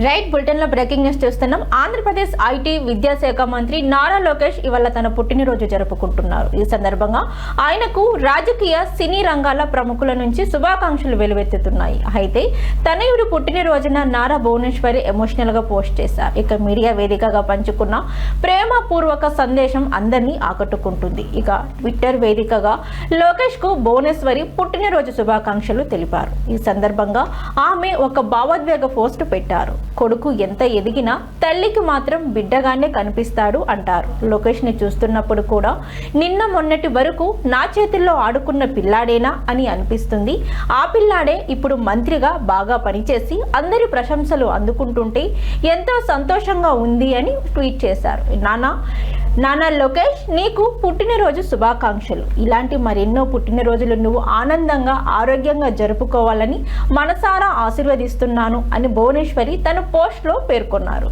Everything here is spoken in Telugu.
రైట్ బులెటిన్ లో బ్రేకింగ్ న్యూస్ చూస్తున్నాం. ఆంధ్రప్రదేశ్ ఐటీ విద్యాశాఖ మంత్రి నారా లోకేష్ ఇవాళ తన పుట్టినరోజు జరుపుకుంటున్నారు. ఈ సందర్భంగా ఆయనకు రాజకీయ సినీ రంగాల ప్రముఖుల నుంచి శుభాకాంక్షలు వెలువెత్తుతున్నాయి. అయితే తనయుడు పుట్టినరోజున నారా భువనేశ్వరి ఎమోషనల్ గా పోస్ట్ చేశారు. ఇక మీడియా వేదికగా పంచుకున్న ప్రేమపూర్వక సందేశం అందరినీ ఆకట్టుకుంటుంది. ఇక ట్విట్టర్ వేదికగా లోకేష్ కు భువనేశ్వరి పుట్టినరోజు శుభాకాంక్షలు తెలిపారు. ఈ సందర్భంగా ఆమె ఒక భావోద్వేగ పోస్ట్ పెట్టారు. కొడుకు ఎంత ఎదిగినా తల్లికి మాత్రం బిడ్డగానే కనిపిస్తాడు అంటారు. లోకేష్ ని చూస్తున్నప్పుడు కూడా నిన్న మొన్నటి వరకు నా చేతుల్లో ఆడుకున్న పిల్లాడేనా అని అనిపిస్తుంది. ఆ పిల్లాడే ఇప్పుడు మంత్రిగా బాగా పనిచేసి అందరి ప్రశంసలు అందుకుంటుంటే ఎంతో సంతోషంగా ఉంది అని ట్వీట్ చేశారు. నానా లోకేష్, నీకు పుట్టినరోజు శుభాకాంక్షలు. ఇలాంటి మరెన్నో పుట్టినరోజులు నువ్వు ఆనందంగా ఆరోగ్యంగా జరుపుకోవాలని మనసారా ఆశీర్వదిస్తున్నాను అని భువనేశ్వరి తన పోస్ట్లో పేర్కొన్నారు.